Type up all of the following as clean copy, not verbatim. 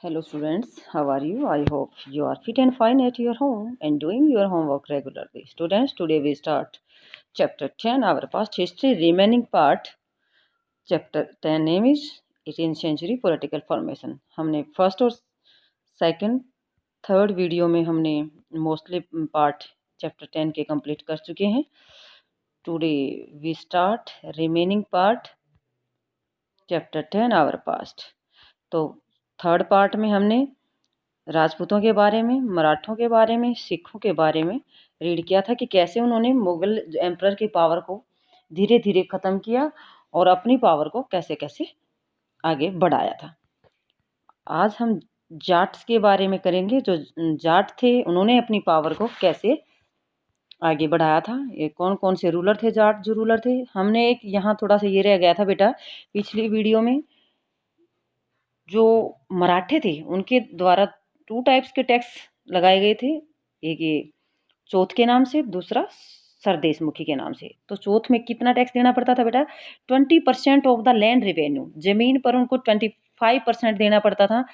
Hello students, how are you? I hope you are fit and fine at your home and doing your homework regularly. Students, today we start chapter 10, our past history, remaining part. Chapter 10 name is 18th century political formation. हमने first और second third video में हमने mostly part chapter 10 के complete कर चुके हैं. Today we start remaining part chapter 10 our past. तो third part में हमने राजपूतों के बारे में, मराठों के बारे में, सिखों के बारे में रीड किया था कि कैसे उन्होंने मुगल एम्परर की पावर को धीरे धीरे ख़त्म किया और अपनी पावर को कैसे कैसे आगे बढ़ाया था. आज हम जाट्स के बारे में करेंगे. जो जाट थे उन्होंने अपनी पावर को कैसे आगे बढ़ाया था. ये कौन कौन से रूलर थे, जाट जो रूलर थे. हमने एक यहाँ थोड़ा सा ये रह गया था बेटा पिछली वीडियो में. जो मराठे थे उनके द्वारा 2 टाइप्स के टैक्स लगाए गए थे. एक ये चौथ के नाम से, दूसरा सरदेशमुखी के नाम से. तो चौथ में कितना टैक्स देना पड़ता था बेटा? 20% ऑफ द लैंड रेवेन्यू. जमीन पर उनको 25% देना पड़ता था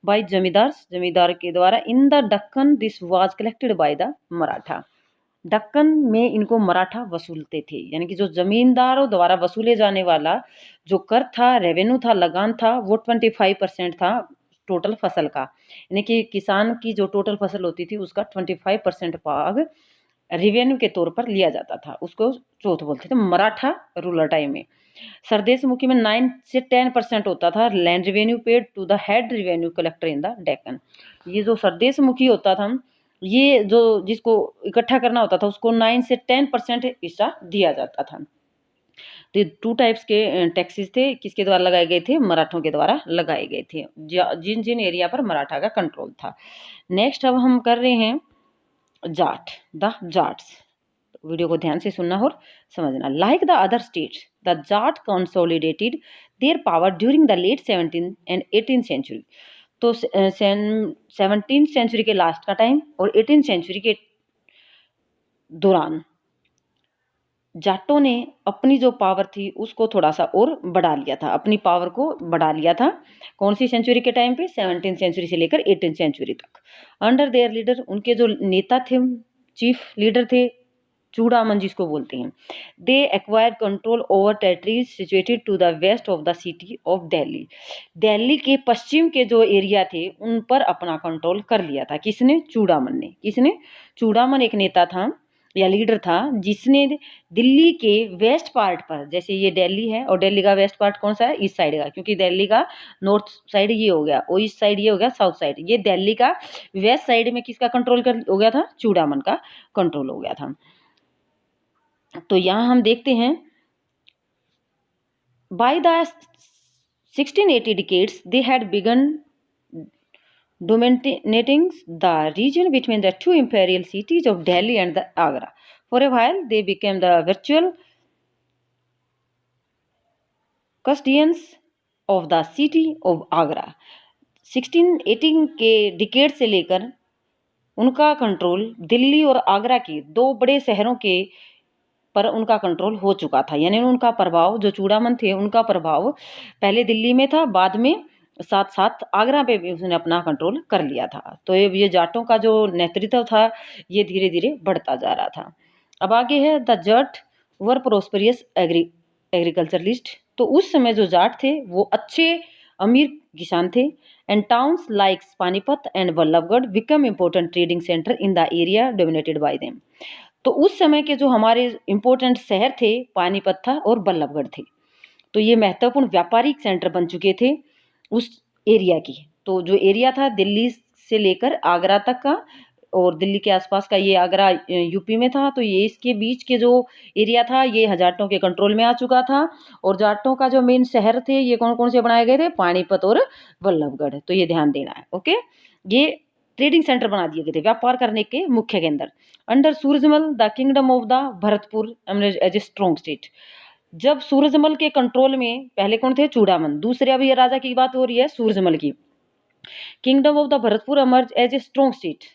बाय जमींदार के द्वारा. In the Deccan this was collected by the Maratha. Deccan में इनको मराठा वसूलते थे. यानी कि जो जमींदारों द्वारा वसूले जाने वाला जो कर था, रेवेन्यू था, लगान था, वो 25% था टोटल फसल का. यानी कि किसान की जो टोटल फसल होती थी उसका 25% भाग रेवेन्यू के तौर पर लिया जाता था. उसको चौथ बोलते थे मराठा रूलर टाइम में. सरदेशमुखी में 9 से 10% होता था land revenue paid to the head revenue collector in the Deccan. ये जो सरदेशमुखी होता था, ये जो जिसको इकट्ठा करना होता था उसको 9 से 10% हिस्सा दिया जाता था. तो 2 टाइप्स के टैक्सेस थे. किसके द्वारा लगाए गए थे? मराठों के द्वारा लगाए गए थे, जिन जिन एरिया पर मराठा का कंट्रोल था. नेक्स्ट अब हम कर रहे हैं जाट, द जाट्स. वीडियो को ध्यान से सुनना और समझना. Like the other states the Jat consolidated their power during the late 17th and 18th century. तो 17th सेंचुरी के लास्ट का टाइम और 18th सेंचुरी के दौरान जाटों ने अपनी जो पावर थी उसको थोड़ा सा और बढ़ा लिया था. अपनी पावर को बढ़ा लिया था. कौन सी सेंचुरी के टाइम पे? 17th सेंचुरी से लेकर 18th सेंचुरी तक. अंडर देयर लीडर, उनके जो नेता थे, चीफ लीडर थे, चूड़ामन जिसको बोलते हैं. They acquired control over territories situated to the west of the city of Delhi. Delhi के पश्चिम के जो एरिया थे उन पर अपना कंट्रोल कर लिया था. किसने? चूड़ामन ने. किसने? चूड़ामन एक नेता था या लीडर था जिसने दिल्ली के वेस्ट पार्ट पर, जैसे ये दिल्ली है और दिल्ली का वेस्ट पार्ट कौन सा है? ईस्ट साइड का. क्योंकि दिल्ली का नॉर्थ साइड ये हो गया और ईस्ट साइड ये हो गया साउथ साइड. ये दिल्ली का वेस्ट साइड में किसका कंट्रोल हो गया था? चूड़ामन का कंट्रोल हो गया था. तो यहाँ हम देखते हैं by the 1680 decades they had begun dominating the region between the two imperial cities of Delhi and the Agra. For a while they became the virtual custodians of the city of Agra. 1618 के decade से लेकर उनका control Delhi और आगरा के दो बड़े शहरों के पर उनका कंट्रोल हो चुका था. यानी उनका प्रभाव, जो चूड़ामन थे उनका प्रभाव पहले दिल्ली में था, बाद में साथ साथ आगरा पे भी उसने अपना कंट्रोल कर लिया था. तो ये जाटों का जो नेतृत्व था ये धीरे धीरे बढ़ता जा रहा था. अब आगे है the Jat were prosperous agriculturalist. तो उस समय जो जाट थे वो अच्छे अमीर किसान थे. And towns like Panipat and Ballabhgarh become important trading centre in the area dominated by them. तो उस समय के जो हमारे इम्पोर्टेंट शहर थे पानीपत था और बल्लभगढ़ थे. तो ये महत्वपूर्ण व्यापारिक सेंटर बन चुके थे उस एरिया की. तो जो एरिया था दिल्ली से लेकर आगरा तक का और दिल्ली के आसपास का, ये आगरा यूपी में था. तो ये इसके बीच के जो एरिया था ये जाटों के कंट्रोल में आ चुका था. और जाटों का जो मेन शहर थे ये कौन कौन से बनाए गए थे? पानीपत और बल्लभगढ़. तो ये ध्यान देना है. ओके, ये ट्रेडिंग सेंटर बना दिए गए थे, व्यापार करने के मुख्य केंद्र. Under Surajmal the kingdom of the Bharatpur as a strong state. जब सूरजमल के कंट्रोल में पहले कौन थे? चूड़ामन. दूसरे अभी राजा की बात हो रही है सूरजमल की. Kingdom of the Bharatpur emerge as a strong state.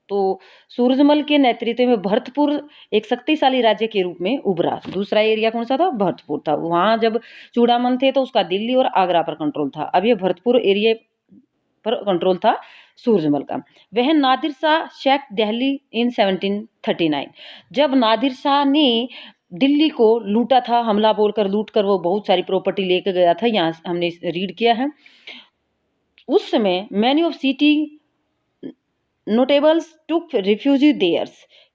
तो सूरजमल के नेतृत्व में भरतपुर एक शक्तिशाली राज्य के रूप में उभरा. दूसरा एरिया कौन सा था? भरतपुर था. वहां जब चूड़ामन थे तो उसका दिल्ली और आगरा पर कंट्रोल था. अब ये भरतपुर एरिया पर कंट्रोल था सूरजमल का। वह नादिर शाह शेख दिल्ली इन 1739, जब नादिर शाह ने दिल्ली को लूटा था, हमला बोलकर लूट कर वो बहुत सारी प्रॉपर्टी लेकर गया था, यहाँ हमने रीड किया है। उस समय many of city notables took refuge there.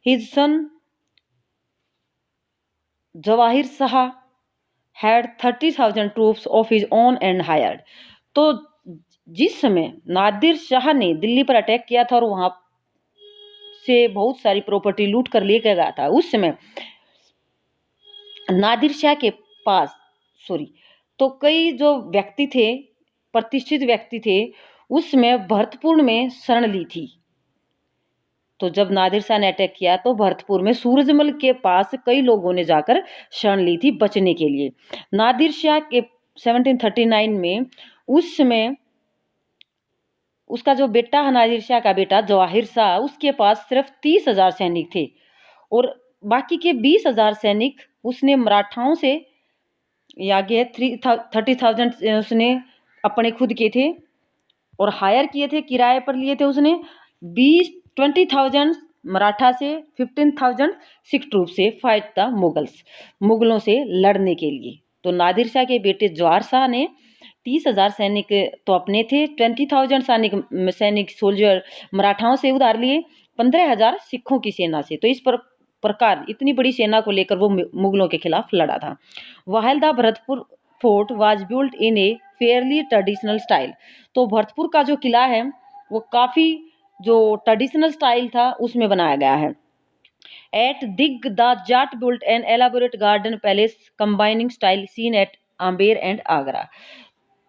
His son Jawahir Shah had 30,000 troops of his own and hired. तो जिस समय नादिर शाह ने दिल्ली पर अटैक किया था और वहां से बहुत सारी प्रॉपर्टी लूट कर लेकर गया था, उस समय नादिर शाह के पास तो कई जो व्यक्ति थे, प्रतिष्ठित व्यक्ति थे, उसमें भरतपुर में शरण ली थी। तो जब नादिर शाह ने अटैक किया तो भरतपुर में सूरजमल के पास कई लोगों ने जाकर शरण ली थी बचने के लिए। नादिर शाह के 1739 में उस समय उसका जो बेटा है, नादिर शाह का बेटा जवाहिर शाह, उसके पास सिर्फ 30,000 सैनिक थे और बाकी के 20,000 सैनिक उसने मराठाओं से, आगे 30,000 उसने अपने खुद के थे और हायर किए थे, किराए पर लिए थे उसने। 20,000 मराठा से, 15,000 सिख ट्रूप से फाइट द मुगलों से लड़ने के लिए। तो नादिर शाह के बेटे जवाहर शाह ने 30,000 सैनिक तो अपने थे, 20,000 सैनिक सोल्जर मराठाओं से उधार लिए, 15,000 सिखों की सेना से। तो इस प्रकार इतनी बड़ी सेना को लेकर वो मुगलों के खिलाफ लड़ा था। While the Bharatpur fort was built in a fairly traditional style. तो भरतपुर का जो किला है वो काफी जो ट्रेडिशनल स्टाइल था उसमें बनाया गया है। At Deeg the Jat built an elaborate garden palace combining style seen at Amber and Agra.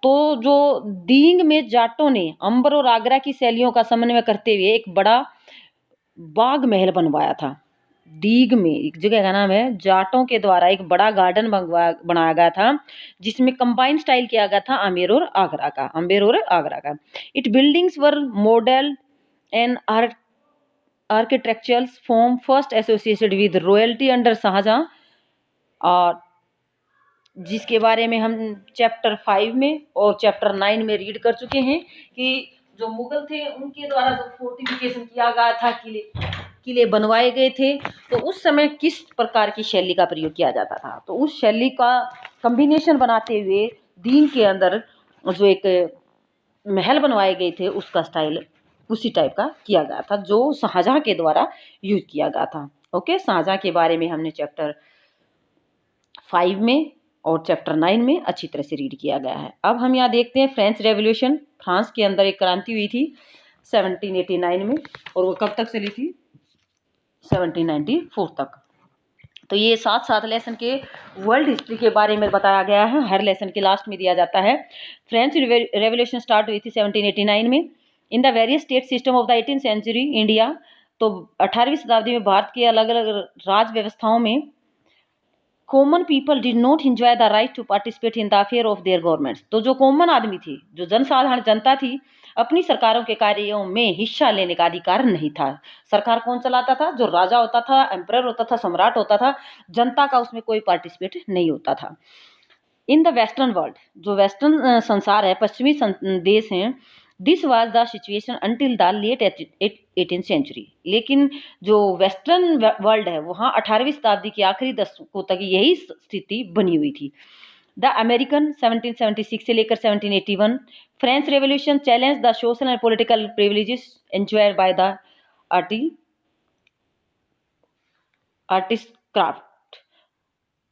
तो जो दींग में जाटों ने अंबर और आगरा की शैलियों का समन्वय करते हुए एक बड़ा बाग महल बनवाया था। दीग में एक जगह का नाम है, जाटों के द्वारा एक बड़ा गार्डन बनाया गया था जिसमें कंबाइंड स्टाइल किया गया था अंबेर और आगरा का। It buildings were model and architectural form first associated with royalty under Shah Jahan, और जिसके बारे में हम चैप्टर 5 में और चैप्टर 9 में रीड कर चुके हैं कि जो मुगल थे उनके द्वारा जो फोर्टिफिकेशन किया गया था, किले बनवाए गए थे, तो उस समय किस प्रकार की शैली का प्रयोग किया जाता था। तो उस शैली का कॉम्बिनेशन बनाते हुए दीन के अंदर जो एक महल बनवाए गए थे उसका स्टाइल उसी टाइप का किया गया था जो शाहजहां के द्वारा यूज किया गया था। ओके, शाहजहां के बारे में हमने चैप्टर 5 में और चैप्टर 9 में अच्छी तरह से रीड किया गया है। अब हम यहाँ देखते हैं फ्रेंच रेवोल्यूशन। फ्रांस के अंदर एक क्रांति हुई थी 1789 में और वो कब तक चली थी? 1794 तक। तो ये 7 लेसन के वर्ल्ड हिस्ट्री के बारे में बताया गया है, हर लेसन के लास्ट में दिया जाता है। फ्रेंच रेवोल्यूशन स्टार्ट हुई थी 1789 में in the various state system of the 18th century India. तो 18वीं शताब्दी में भारत के अलग अलग राज व्यवस्थाओं में common people did not enjoy the right to participate in the affair of their governments. तो जो कॉमन आदमी थी, जो जनसाधारण जनता थी, अपनी सरकारों के कार्यों में हिस्सा लेने का अधिकार नहीं था। सरकार कौन चलाता था? जो राजा होता था, एम्परर होता था, सम्राट होता था, जनता का उसमें कोई पार्टिसिपेट नहीं होता था। इन द वेस्टर्न वर्ल्ड, जो वेस्टर्न संसार है, पश्चिमी देश हैं, this was the situation until the late 18th century. लेकिन जो वेस्टर्न वर्ल्ड है वहाँ 18वीं शताब्दी के आखिरी दशकों तक यही स्थिति बनी हुई थी। द अमेरिकन 1776 से लेकर 1781, French revolution challenge the social and political privileges enjoyed by the artist craft.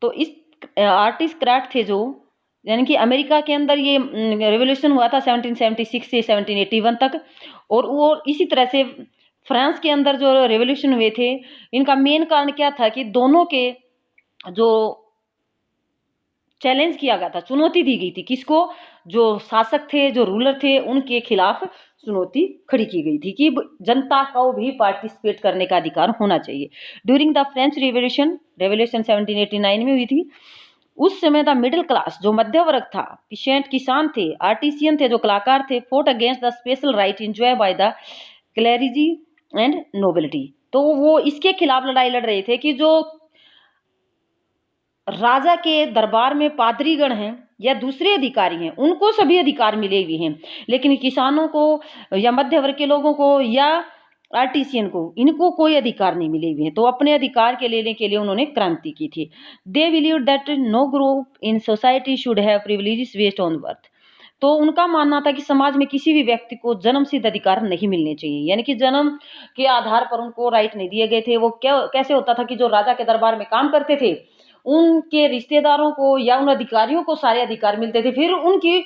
तो इस आर्टिस्ट क्राफ्ट थे जो, यानी कि अमेरिका के अंदर ये रेवोल्यूशन हुआ था 1776 से 1781 तक, और वो इसी तरह से फ्रांस के अंदर जो रेवोल्यूशन हुए थे, इनका मेन कारण क्या था कि दोनों के जो चैलेंज किया गया था, चुनौती दी गई थी, किसको? जो शासक थे, जो रूलर थे, उनके खिलाफ चुनौती खड़ी की गई थी कि जनता को भी पार्टिसिपेट करने का अधिकार होना चाहिए। ड्यूरिंग द फ्रेंच रेवोल्यूशन 1789 में हुई थी। उस समय द मिडिल क्लास, जो मध्य वर्ग था, पिशेंट किसान थे, आर्टिसियन थे, जो कलाकार थे, fort against the special right enjoy by the clergy and nobility. तो वो इसके खिलाफ लड़ाई लड़ रहे थे कि जो राजा के दरबार में पादरीगण हैं, या दूसरे अधिकारी हैं उनको सभी अधिकार मिले हुए हैं, लेकिन किसानों को या मध्य वर्ग के लोगों को या आर्टिसियन को इनको कोई अधिकार नहीं मिले हुए हैं। तो अपने अधिकार के लेने के लिए उन्होंने क्रांति की थी। They believe that no group in society should have privileges based on birth. तो उनका मानना था कि समाज में किसी भी व्यक्ति को जन्म सिद्ध अधिकार नहीं मिलने चाहिए, यानी कि जन्म के आधार पर उनको राइट नहीं दिए गए थे। वो क्या कैसे होता था कि जो राजा के दरबार में काम करते थे उनके रिश्तेदारों को या उन अधिकारियों को सारे अधिकार मिलते थे, फिर उनकी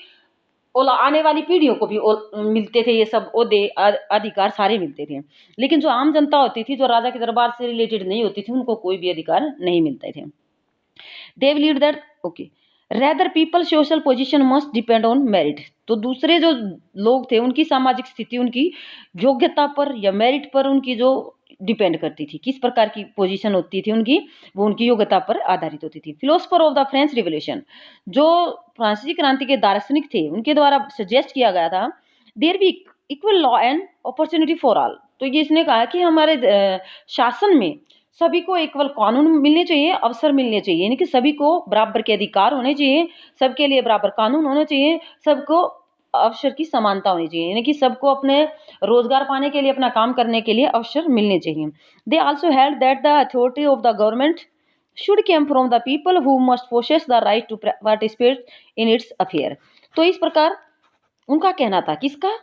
आने वाली पीढ़ियों को भी मिलते थे, ये सब ओहदे अधिकार सारे मिलते थे। लेकिन जो आम जनता होती थी, जो राजा के दरबार से रिलेटेड नहीं होती थी, उनको कोई भी अधिकार नहीं मिलते थे। दे believe that okay rather people social position must depend on merit. तो दूसरे जो लोग थे उनकी सामाजिक स्थिति उनकी योग्यता पर या मेरिट पर उनकी जो डिपेंड करती थी, किस प्रकार की पोजीशन होती थी उनकी, वो उनकी योग्यता पर आधारित होती थी। Philosopher of the French revolution, जो फ्रांसीसी क्रांति के दार्शनिक थे, उनके द्वारा सजेस्ट किया गया था there be equal law and opportunity for all. तो ये इसने कहा कि हमारे शासन में सभी को इक्वल कानून मिलने चाहिए, अवसर मिलने चाहिए, यानी कि सभी को बराबर के अधिकार होने चाहिए, सबके लिए बराबर कानून होने चाहिए, सबको अवसर की समानता होनी चाहिए, यानी कि सबको अपने रोजगार पाने के लिए, अपना काम करने के लिए अवसर मिलने चाहिए। They also held that the authority of the government should come from the people who must possess the right to participate in its affair. तो इस प्रकार उनका कहना था, किसका,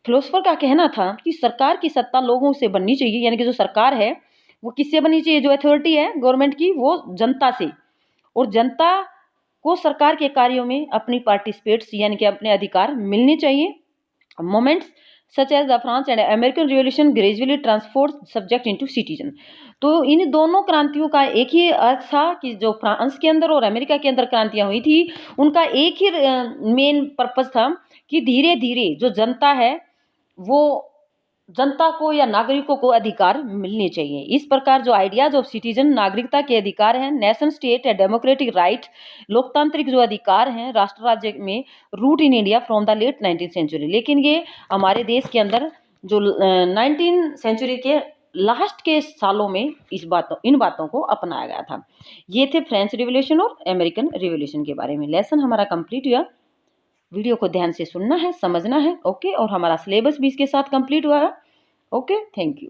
फिलोसफर का कहना था कि सरकार की सत्ता लोगों से बननी चाहिए, यानी कि जो सरकार है वो किससे बननी चाहिए, जो अथॉरिटी है गवर्नमेंट की वो जनता से, और जनता को सरकार के कार्यों में अपनी पार्टिसिपेट्स यानी कि अपने अधिकार मिलने चाहिए। Moments such as the France and American revolution gradually transform subject into citizen. तो इन दोनों क्रांतियों का एक ही अर्थ था कि जो फ्रांस के अंदर और अमेरिका के अंदर क्रांतियां हुई थी उनका एक ही मेन पर्पस था कि धीरे धीरे जो जनता है वो जनता को या नागरिकों को अधिकार मिलने चाहिए। इस प्रकार जो आइडियाज ऑफ सिटीजन, नागरिकता के अधिकार हैं, नेशन स्टेट या डेमोक्रेटिक राइट, लोकतांत्रिक जो अधिकार हैं राष्ट्र राज्य में, root in India from the late 19th century. लेकिन ये हमारे देश के अंदर जो 19th सेंचुरी के लास्ट के सालों में इन बातों को अपनाया गया था। ये थे फ्रेंच रिवॉल्यूशन और अमेरिकन रिवॉल्यूशन के बारे में। लेसन हमारा कंप्लीट हुआ। वीडियो को ध्यान से सुनना है, समझना है, ओके। और हमारा सिलेबस भी इसके साथ कंप्लीट हुआ है, ओके। Thank you.